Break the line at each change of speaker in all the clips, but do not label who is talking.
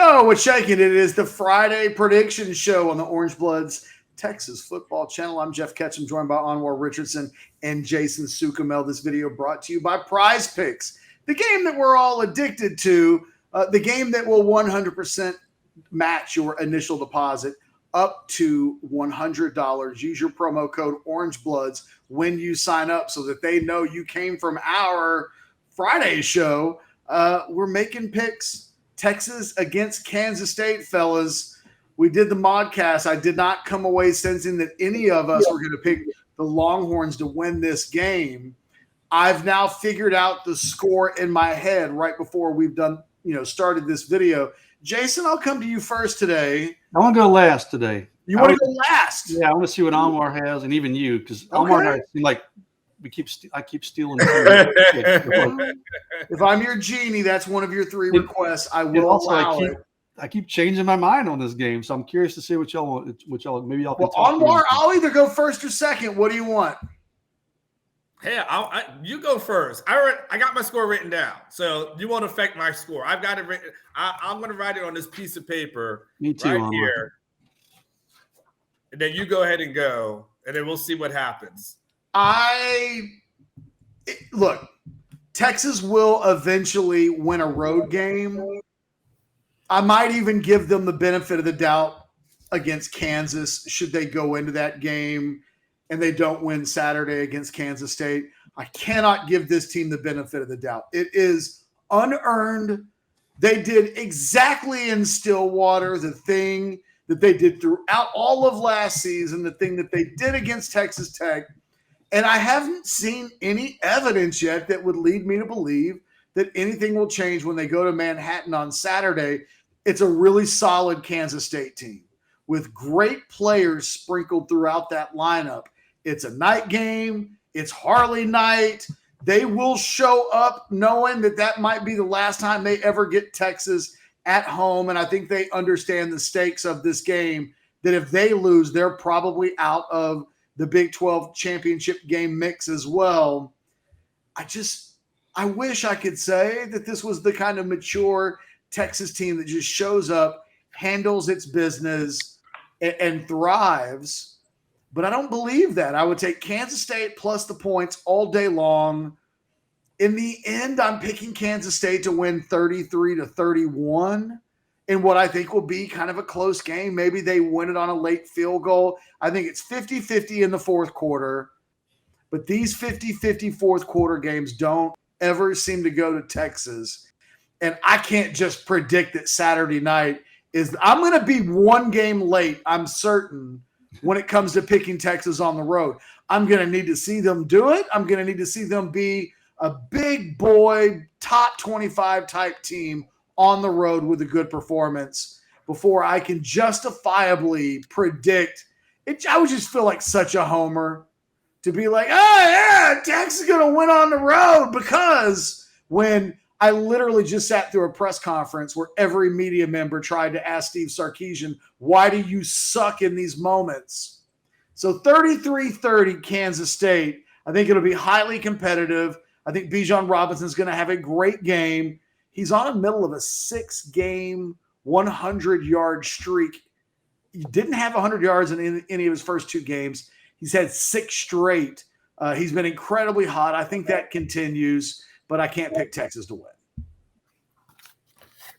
Yo, what's shaking? It is the Friday prediction show on the Orange Bloods Texas Football Channel. I'm Jeff Ketchum, joined by Anwar Richardson and Jason Sukamel. This video brought to you by PrizePicks, the game that we're all addicted to, the game that will 100% match your initial deposit up to $100. Use your promo code OrangeBloods when you sign up so that they know you came from our Friday show. We're making picks. Texas against Kansas State, fellas. We did the modcast. I did not come away sensing that any of us were going to pick the Longhorns to win this game. I've now figured out the score in my head right before we've started this video. Jason, I'll come to you first today.
I want to go last today.
You want to go last?
Yeah, I want to see what Anwar has, and even you, because Anwar and I seem like I keep stealing.
If I'm your genie, that's one of your three requests. I will allow it.
I keep changing my mind on this game, so I'm curious to see what y'all want. Maybe y'all can.
Well, Anwar, I'll either go first or second. What do you want?
Hey, you go first. I got my score written down. So you won't affect my score. I've got it written. I'm going to write it on this piece of paper.
Me too,
right
Anwar.
here. And then you go ahead and go, and then we'll see what happens.
Look, Texas will eventually win a road game. I might even give them the benefit of the doubt against Kansas should they go into that game and they don't win Saturday against Kansas State. I cannot give this team the benefit of the doubt. It is unearned. They did exactly in Stillwater the thing that they did throughout all of last season, the thing that they did against Texas Tech. And I haven't seen any evidence yet that would lead me to believe that anything will change when they go to Manhattan on Saturday. It's a really solid Kansas State team with great players sprinkled throughout that lineup. It's a night game. It's Harley night. They will show up knowing that might be the last time they ever get Texas at home. And I think they understand the stakes of this game, that if they lose, they're probably out of the Big 12 championship game mix as well. I wish I could say that this was the kind of mature Texas team that just shows up, handles its business, and thrives. But I don't believe that. I would take Kansas State plus the points all day long. In the end, I'm picking Kansas State to win 33-31 in what I think will be kind of a close game. Maybe they win it on a late field goal. I think it's 50-50 in the fourth quarter. But these 50-50 fourth quarter games don't ever seem to go to Texas. And I can't just predict that Saturday night is – I'm going to be one game late, I'm certain, when it comes to picking Texas on the road. I'm going to need to see them do it. I'm going to need to see them be a big boy, top 25 type team on the road with a good performance before I can justifiably predict it. I would just feel like such a homer to be like, oh yeah, Texas is going to win on the road, because when I literally just sat through a press conference where every media member tried to ask Steve Sarkisian, why do you suck in these moments? So 33-30 Kansas State. I think it'll be highly competitive. I think Bijan Robinson's going to have a great game. He's on the middle of a 6-game, 100-yard streak. He didn't have 100 yards in any of his first two games. He's had 6 straight. He's been incredibly hot. I think that continues, but I can't pick Texas to win.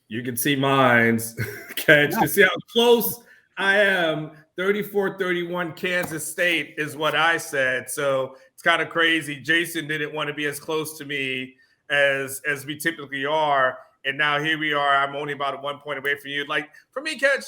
You can see mine's. Okay, you can see how close I am. 34-31 Kansas State is what I said. So it's kind of crazy. Jason didn't want to be as close to me as we typically are, and now here we are. I'm only about 1 point away from you. Like, for me, Catch,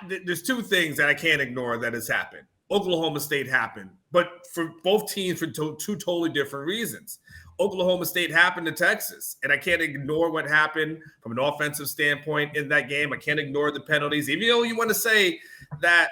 there's two things that I can't ignore that has happened. Oklahoma State happened, but for both teams for two totally different reasons. Oklahoma State happened to Texas, and I can't ignore what happened from an offensive standpoint in that game. I can't ignore the penalties, even though you want to say that,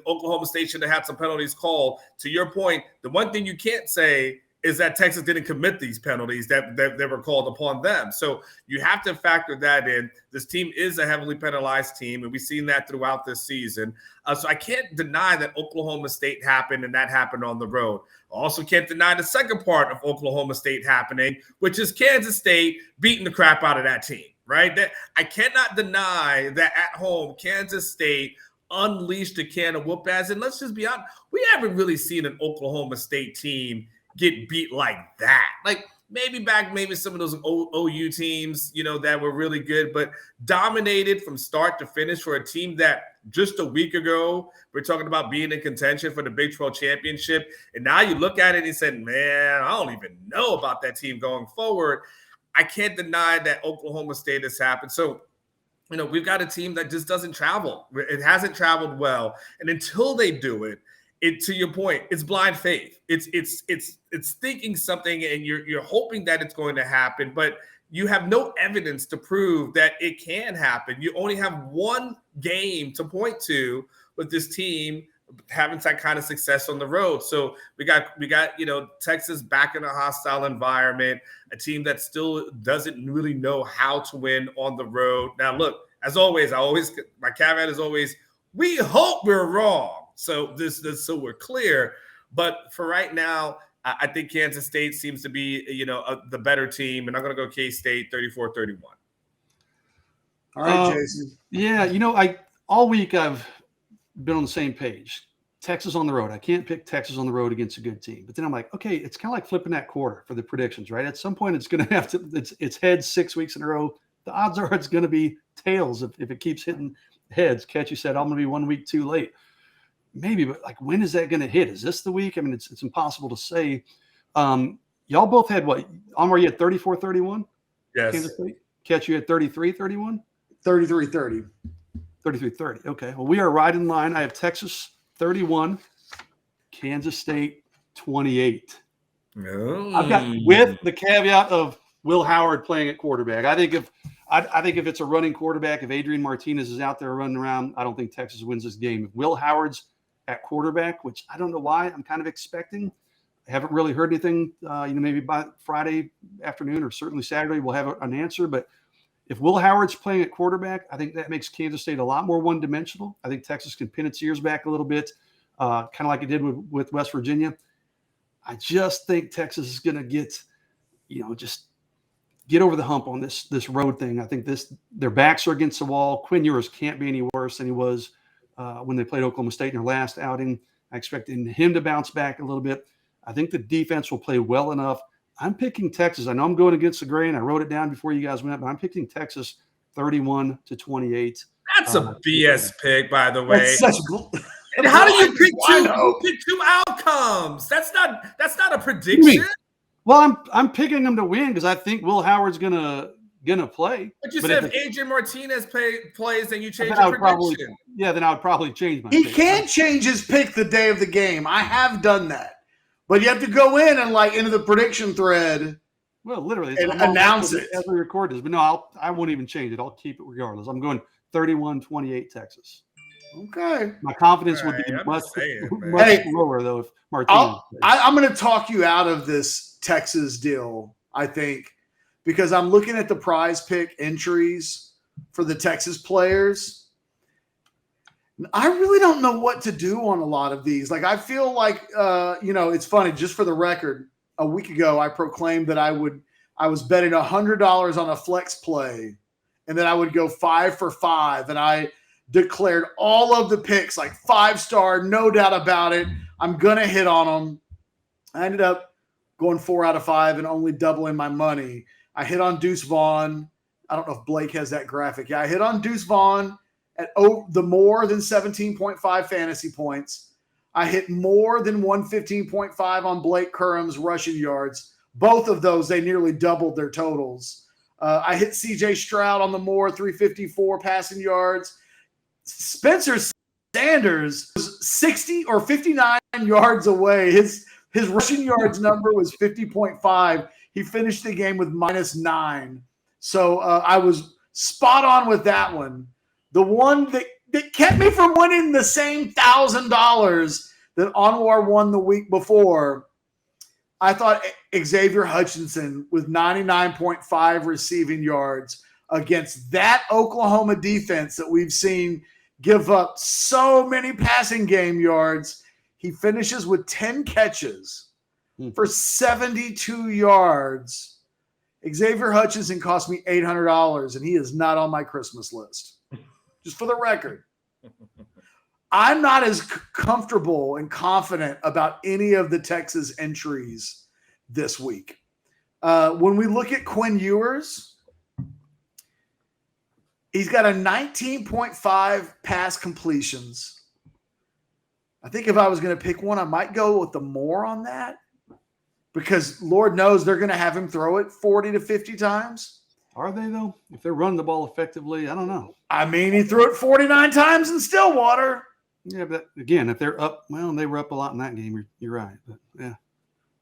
Oklahoma State should have had some penalties called. To your point, the one thing you can't say is that Texas didn't commit these penalties that were called upon them. So you have to factor that in. This team is a heavily penalized team, and we've seen that throughout this season. So I can't deny that Oklahoma State happened, and that happened on the road. I also can't deny the second part of Oklahoma State happening, which is Kansas State beating the crap out of that team, right? That I cannot deny that at home, Kansas State unleashed a can of whoop ass. And let's just be honest, we haven't really seen an Oklahoma State team get beat like that. Like maybe some of those OU teams, that were really good, but dominated from start to finish for a team that just a week ago we're talking about being in contention for the Big 12 championship. And now you look at it and you said, man, I don't even know about that team going forward. I can't deny that Oklahoma State has happened. So, we've got a team that just doesn't travel. It hasn't traveled well. And until they do it, to your point, it's blind faith. It's thinking something and you're hoping that it's going to happen, but you have no evidence to prove that it can happen. You only have one game to point to with this team having that kind of success on the road. So we got Texas back in a hostile environment, a team that still doesn't really know how to win on the road. Now, look, as always, my caveat is always, we hope we're wrong. So so we're clear. But for right now, I think Kansas State seems to be, the better team, and I'm going to go K-State 34-31.
All right, Jason.
Yeah, all week I've been on the same page. Texas on the road. I can't pick Texas on the road against a good team. But then I'm like, okay, it's kind of like flipping that quarter for the predictions, right? At some point, it's going to have to. It's heads 6 weeks in a row. The odds are it's going to be tails if it keeps hitting heads. Catchy said, I'm going to be 1 week too late. Maybe, but when is that going to hit? Is this the week? I mean, it's impossible to say. Y'all both had what? Omar, you had 34-31?
Yes.
Kansas State? Catch, you had 33-31?
33-30.
33-30. Okay. Well, we are right in line. I have Texas 31, Kansas State 28.
Oh.
I've got, with the caveat of Will Howard playing at quarterback. I think if it's a running quarterback, if Adrian Martinez is out there running around, I don't think Texas wins this game. If Will Howard's at quarterback, which I don't know why I'm kind of expecting, I haven't really heard anything. Maybe by Friday afternoon or certainly Saturday we'll have an answer. But if Will Howard's playing at quarterback, I think that makes Kansas State a lot more one-dimensional. I think Texas can pin its ears back a little bit, kind of like it did with West Virginia. I just think Texas is going to get, just get over the hump on this road thing. I think their backs are against the wall. Quinn Ewers can't be any worse than he was when they played Oklahoma State in their last outing. I expect him to bounce back a little bit. I think the defense will play well enough. I'm picking Texas. I know I'm going against the grain. I wrote it down before you guys went, but I'm picking Texas 31-28.
That's a BS pick, by the way. And how do you pick two outcomes? That's not a prediction.
Well, I'm picking them to win because I think Will Howard's gonna play.
But you said if Adrian Martinez plays, then you change your prediction.
Then I would probably change my
pick.
He
can change his pick the day of the game. I have done that. But you have to go in and into the prediction thread.
Well, literally,
and announce it
as we record this. But no, I won't even change it. I'll keep it regardless. I'm going 31-28 Texas.
Okay.
My confidence would be much lower though if Martinez.
I'm going to talk you out of this Texas deal. I think because I'm looking at the prize pick entries for the Texas players. I really don't know what to do on a lot of these. I feel like, it's funny. Just for the record, a week ago, I proclaimed that I was betting $100 on a flex play and then I would go 5 for 5. And I declared all of the picks 5-star, no doubt about it. I'm going to hit on them. I ended up going 4 out of 5 and only doubling my money. I hit on Deuce Vaughn. I don't know if Blake has that graphic. Yeah, I hit on Deuce Vaughn at the more than 17.5 fantasy points. I hit more than 115.5 on Blake Curham's rushing yards. Both of those, they nearly doubled their totals. I hit CJ Stroud on the more 354 passing yards. Spencer Sanders was 60 or 59 yards away. His rushing yards number was 50.5. He finished the game with -9. So I was spot on with that one. The one that kept me from winning the same $1,000 that Anwar won the week before, I thought Xavier Hutchinson with 99.5 receiving yards against that Oklahoma defense that we've seen give up so many passing game yards. He finishes with 10 catches for 72 yards. Xavier Hutchinson cost me $800, and he is not on my Christmas list. Just for the record. I'm not as comfortable and confident about any of the Texas entries this week. When we look at Quinn Ewers, he's got a 19.5 pass completions. I think if I was going to pick one, I might go with the more on that because Lord knows they're going to have him throw it 40 to 50 times.
Are they, though? If they're running the ball effectively, I don't know.
I mean, he threw it 49 times in Stillwater.
Yeah, but again, if they're up, well, they were up a lot in that game. You're right. But yeah.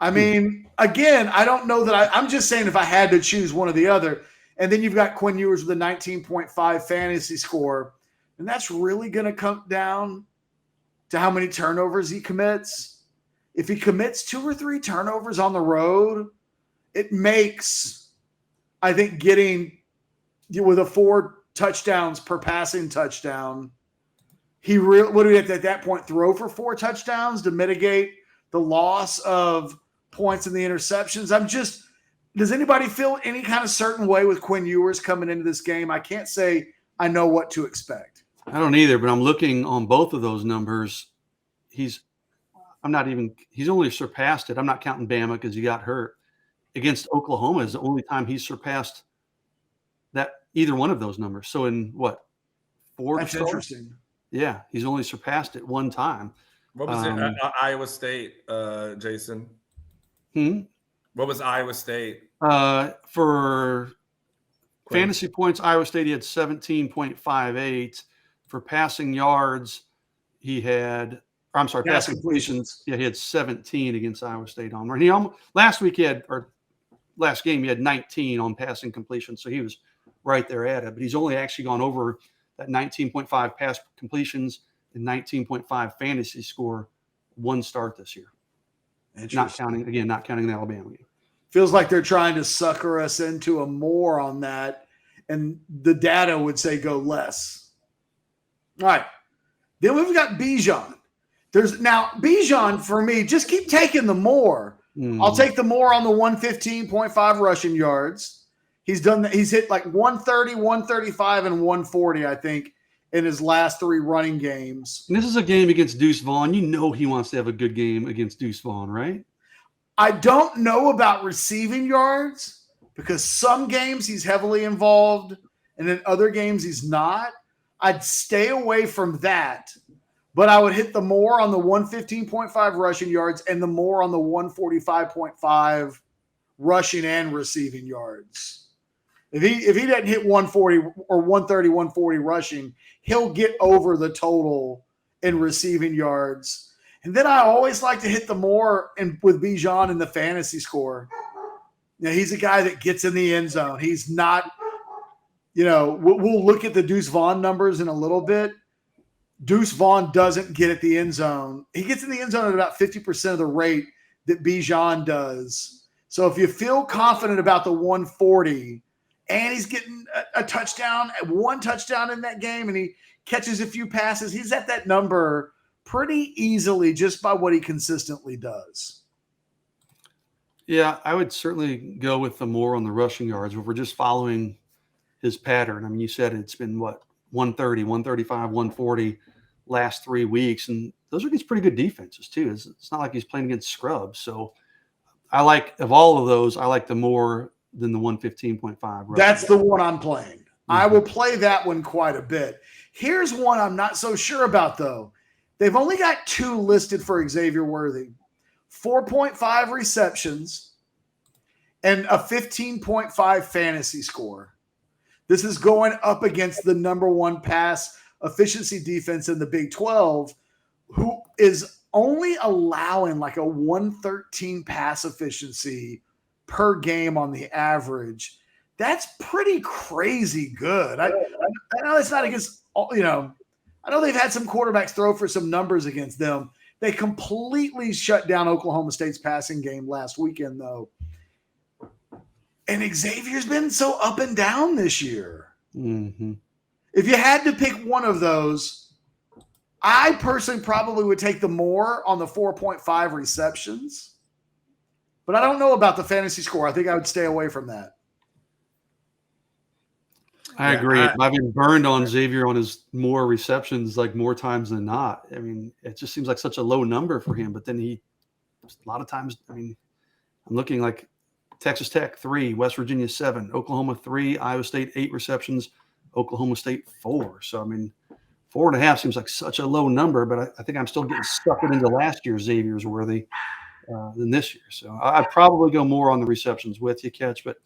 I mean, again, I don't know that I'm just saying if I had to choose one or the other. And then you've got Quinn Ewers with a 19.5 fantasy score. And that's really going to come down to how many turnovers he commits. If he commits 2 or 3 turnovers on the road, it makes, I think, getting with a 4 touchdowns per passing touchdown. He would have at that point throw for 4 touchdowns to mitigate the loss of points in the interceptions. Does anybody feel any kind of certain way with Quinn Ewers coming into this game? I can't say I know what to expect.
I don't either, but I'm looking on both of those numbers. He's only surpassed it. I'm not counting Bama because he got hurt. Against Oklahoma is the only time he's surpassed that either one of those numbers. So in what, 4?
That's interesting.
Yeah, he's only surpassed it one time.
What was it? Iowa State, Jason? What was Iowa State?
For fantasy points, Iowa State, he had 17.58. For passing yards, passing completions. Yeah, he had 17 against Iowa State on. And last game, he had 19 on passing completion. So he was right there at it. But he's only actually gone over that 19.5 pass completions and 19.5 fantasy score one start this year. Not counting the Alabama game.
Feels like they're trying to sucker us into a more on that, and the data would say go less. All right. Then we've got Bijan. Bijan for me, just keep taking the more. I'll take the more on the 115.5 rushing yards. He's hit like 130, 135, and 140, I think, in his last 3 running games.
And this is a game against Deuce Vaughn. You know he wants to have a good game against Deuce Vaughn, right?
I don't know about receiving yards because some games he's heavily involved and in other games he's not. I'd stay away from that, but I would hit the more on the 115.5 rushing yards and the more on the 145.5 rushing and receiving yards. If he doesn't hit 140 or 130, 140 rushing, he'll get over the total in receiving yards. And then I always like to hit the more with Bijan in the fantasy score. He's a guy that gets in the end zone. He's not, we'll look at the Deuce Vaughn numbers in a little bit. Deuce Vaughn doesn't get at the end zone. He gets in the end zone at about 50% of the rate that Bijan does. So if you feel confident about the 140 and he's getting a touchdown, 1 touchdown in that game, and he catches a few passes, he's at that number pretty easily just by what he consistently does.
Yeah, I would certainly go with the more on the rushing yards, but we're just following his pattern. I mean, you said it's been 130, 135, 140 last 3 weeks, and those are against pretty good defenses too. It's not like he's playing against scrubs. So of all of those, I like the more than the 115.5.
That's the one I'm playing. Mm-hmm. I will play that one quite a bit. Here's one I'm not so sure about, though. They've only got 2 listed for Xavier Worthy. 4.5 receptions and a 15.5 fantasy score. This is going up against the number 1 pass efficiency defense in the Big 12, who is only allowing like a 113 pass efficiency per game on the average. That's pretty crazy good. I know it's not against, I know they've had some quarterbacks throw for some numbers against them. They completely shut down Oklahoma State's passing game last weekend, though. And Xavier's been so up and down this year.
Mm-hmm.
If you had to pick one of those, I personally probably would take the more on the 4.5 receptions. But I don't know about the fantasy score. I think I would stay away from that.
I agree. I've been burned on Xavier on his more receptions, like more times than not. I mean, it just seems like such a low number for him. But then a lot of times, I mean, I'm looking like Texas Tech 3, West Virginia 7, Oklahoma 3, Iowa State 8 receptions, Oklahoma State 4. So I mean, 4.5 seems like such a low number, but I think I'm still getting suckered into last year's Xavier's worthy than this year. So I'd probably go more on the receptions with you, Catch, but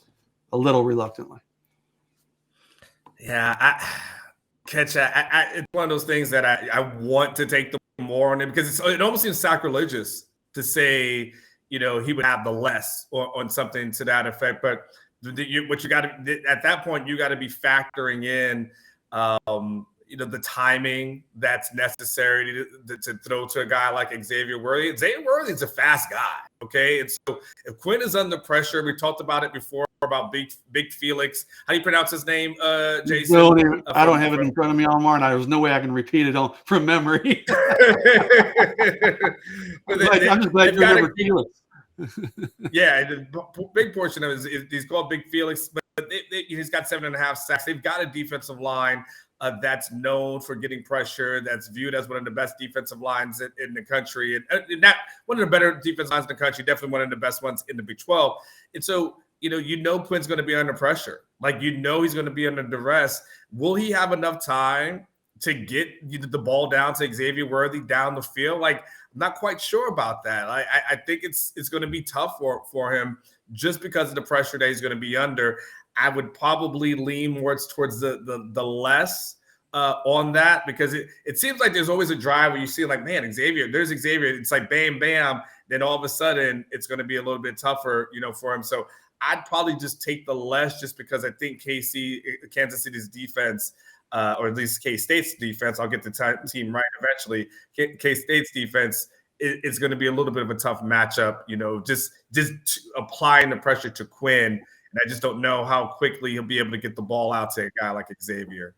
a little reluctantly.
Yeah, it's one of those things that I want to take the more on it because it almost seems sacrilegious to say, he would have the less or on something to that effect. But what you got to at that point, you got to be factoring in, the timing that's necessary to throw to a guy like Xavier Worthy. Xavier Worthy's a fast guy, okay? And so if Quinn is under pressure, we talked about it before about Big Felix. How do you pronounce his name, Jason?
I don't have it in front of me, Almar, and there's no way I can repeat it from memory. I'm just glad you remember Felix.
Yeah, the big portion of it is he's called Big Felix, but he's got 7.5 sacks. They've got a defensive line that's known for getting pressure, that's viewed as one of the best defensive lines in the country, and that one of the better defensive lines in the country, definitely one of the best ones in the Big 12. And so, Quinn's going to be under pressure. Like, he's going to be under duress. Will he have enough time to get the ball down to Xavier Worthy down the field? Like, I'm not quite sure about that. I think it's going to be tough for him just because of the pressure that he's going to be under. I would probably lean more towards the less on that because it seems like there's always a drive where you see like, man, there's Xavier. It's like bam, bam. Then all of a sudden it's going to be a little bit tougher, for him. So I'd probably just take the less just because I think Kansas City's defense, or at least K-State's defense, I'll get the team right eventually. K-State's defense is going to be a little bit of a tough matchup, just applying the pressure to Quinn. And I just don't know how quickly he'll be able to get the ball out to a guy like Xavier.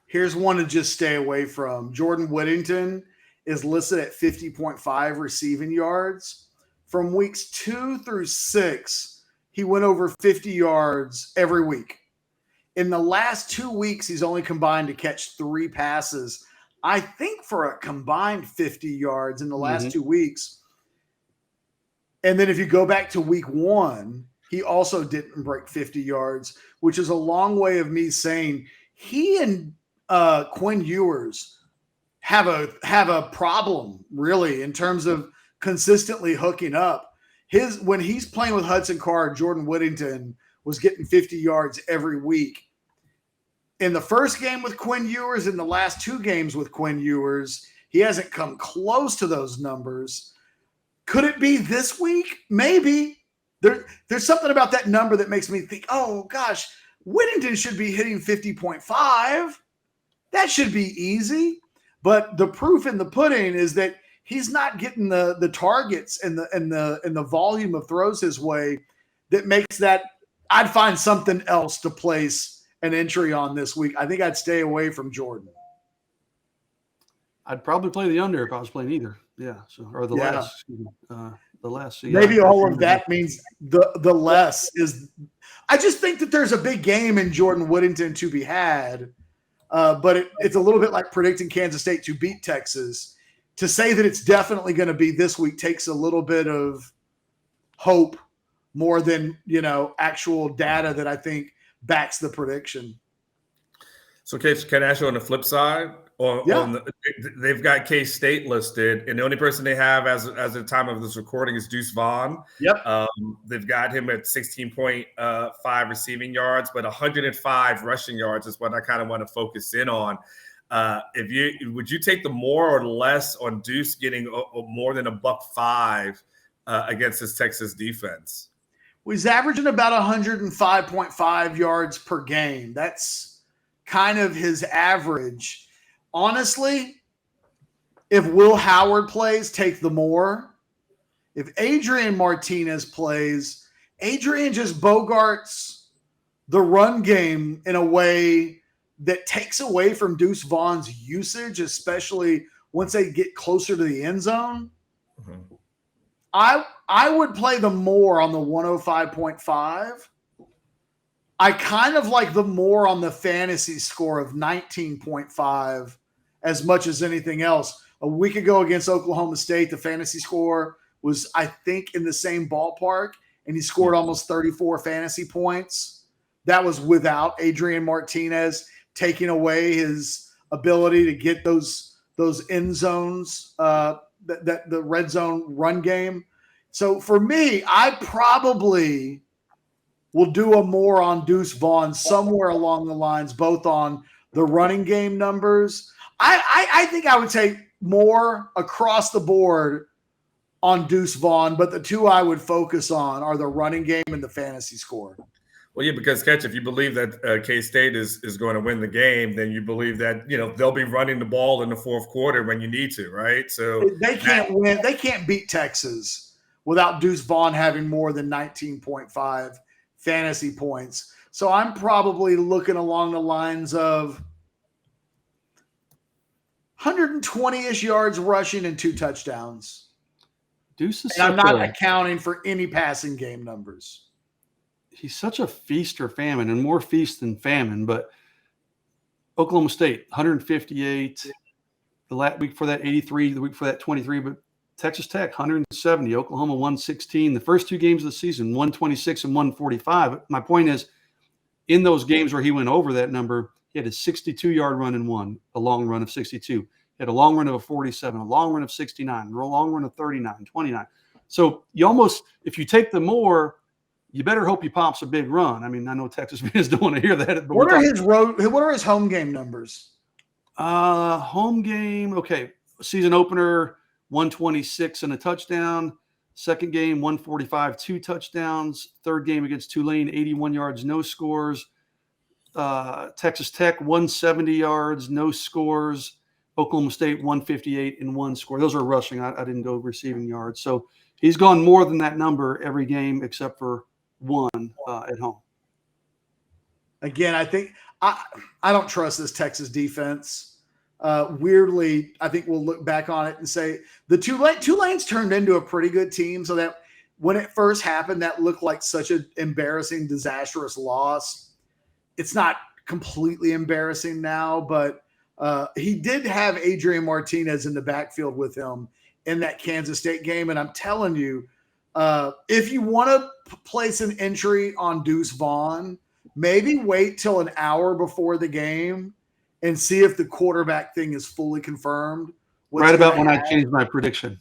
Here's one to just stay away from. Jordan Whittington is listed at 50.5 receiving yards. From weeks 2 through 6, he went over 50 yards every week. In the last 2 weeks, he's only combined to catch 3 passes, I think for a combined 50 yards in the last 2 weeks. And then if you go back to week 1, he also didn't break 50 yards, which is a long way of me saying he and Quinn Ewers have a problem, really, in terms of consistently hooking up. When he's playing with Hudson Card, Jordan Whittington was getting 50 yards every week. In the first game with Quinn Ewers, in the last 2 games with Quinn Ewers, he hasn't come close to those numbers. Could it be this week? Maybe. There's something about that number that makes me think, oh, gosh, Whittington should be hitting 50.5. That should be easy. But the proof in the pudding is that he's not getting the targets and the volume of throws his way that makes that – I'd find something else to place an entry on this week. I think I'd stay away from Jordan.
I'd probably play the under if I was playing either. Yeah. So, or the less. Excuse me. The less. So
maybe all of that means the less is. I just think that there's a big game in Jordan Whittington to be had, but it's a little bit like predicting Kansas State to beat Texas. To say that it's definitely going to be this week takes a little bit of hope more than actual data that I think backs the prediction.
So, can I ask you on the flip side? They've got K-State listed, and the only person they have as of the time of this recording is Deuce Vaughn.
Yep.
They've got him at 16.5 receiving yards, but 105 rushing yards is what I kind of want to focus in on. Would you take the more or less on Deuce getting more than $105 against this Texas defense?
Well, he's averaging about 105.5 yards per game. That's kind of his average. Honestly, if Will Howard plays, take the more. If Adrian Martinez plays, Adrian just bogarts the run game in a way that takes away from Deuce Vaughn's usage, especially once they get closer to the end zone. Mm-hmm. I would play the more on the 105.5. I kind of like the more on the fantasy score of 19.5 as much as anything else. A week ago against Oklahoma State, the fantasy score was, I think, in the same ballpark, and he scored almost 34 fantasy points. That was without Adrian Martinez taking away his ability to get those end zones, the red zone run game. So for me, I probably will do a more on Deuce Vaughn somewhere along the lines, both on the running game numbers. I think I would take more across the board on Deuce Vaughn, but the two I would focus on are the running game and the fantasy score.
Well, yeah, because Catch, if you believe that K-State is going to win the game, then you believe that they'll be running the ball in the fourth quarter when you need to, right? So
they can't win. They can't beat Texas without Deuce Vaughn having more than 19.5 fantasy points. So I'm probably looking along the lines of 120-ish yards rushing and 2 touchdowns.
Deuce is
and I'm not accounting for any passing game numbers.
He's such a feast or famine, and more feast than famine. But Oklahoma State, 158. The week for that, 83. The week for that, 23. But Texas Tech, 170. Oklahoma, 116. The first 2 games of the season, 126 and 145. My point is, in those games where he went over that number, he had a 62-yard run in one, a long run of 62. He had a long run of a 47, a long run of 69, a long run of 39, 29. So you almost, if you take the more, you better hope he pops a big run. I mean, I know Texas fans don't want to hear that. But
what are his home game numbers?
Home game, okay. Season opener, 126 and a touchdown. Second game, 145, 2 touchdowns. Third game against Tulane, 81 yards, no scores. Texas Tech, 170 yards, no scores. Oklahoma State, 158 and 1 score. Those are rushing. I didn't go receiving yards. So he's gone more than that number every game except for one at home.
Again, I think I don't trust this Texas defense. Weirdly, I think we'll look back on it and say the Tulane's turned into a pretty good team, so that when it first happened, that looked like such an embarrassing, disastrous loss. It's not completely embarrassing now, but he did have Adrian Martinez in the backfield with him in that Kansas State game. And I'm telling you, if you want to place an entry on Deuce Vaughn, maybe wait till an hour before the game and see if the quarterback thing is fully confirmed.
Right about when I changed my prediction,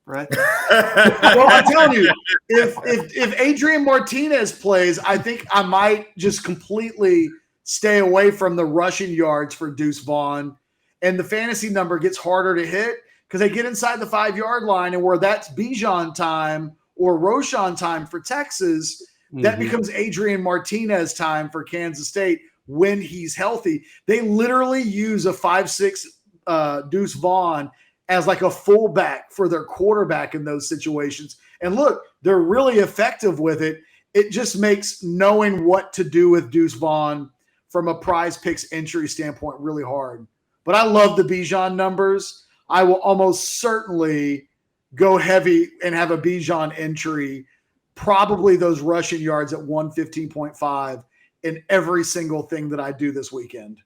right?
Well, I'm telling you, if Adrian Martinez plays, I think I might just completely stay away from the rushing yards for Deuce Vaughn, and the fantasy number gets harder to hit because they get inside the 5-yard line, and where that's Bijan time or Roshan time for Texas, that becomes Adrian Martinez time for Kansas State when he's healthy. They literally use a 5'6" Deuce Vaughn as like a fullback for their quarterback in those situations. And look, they're really effective with it. It just makes knowing what to do with Deuce Vaughn from a PrizePicks entry standpoint really hard. But I love the Bijan numbers. I will almost certainly go heavy and have a Bijan entry, probably those rushing yards at 115.5 in every single thing that I do this weekend.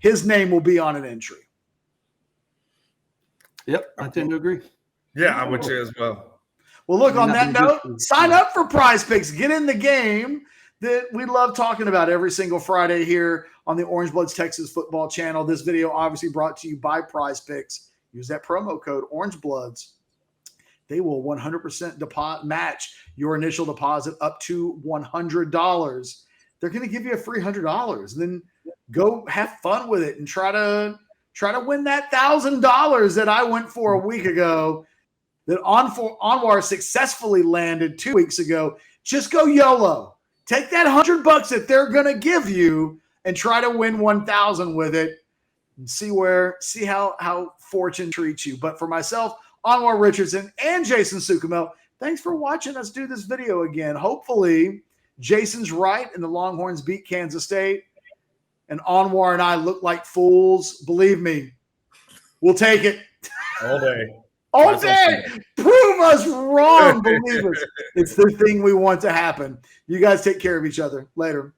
His name will be on an entry.
Yep, I tend to agree.
Yeah, I would say as well.
Well, look, on that note, sign up for PrizePicks. Get in the game that we love talking about every single Friday here on the Orange Bloods Texas Football Channel. This video obviously brought to you by PrizePicks. Use that promo code OrangeBloods. They will 100% match your initial deposit up to $100. They're going to give you a free $100, and then go have fun with it and try to win that $1,000 that I went for a week ago, that Anwar successfully landed 2 weeks ago. Just go YOLO. Take that $100 that they're going to give you and try to win 1,000 with it, and see how fortune treats you. But for myself, Anwar Richardson, and Jason Sukumel, thanks for watching us do this video again. Hopefully, Jason's right and the Longhorns beat Kansas State, and Anwar and I look like fools. Believe me, we'll take it.
All day.
All day. Prove us wrong, believe us. It's the thing we want to happen. You guys take care of each other. Later.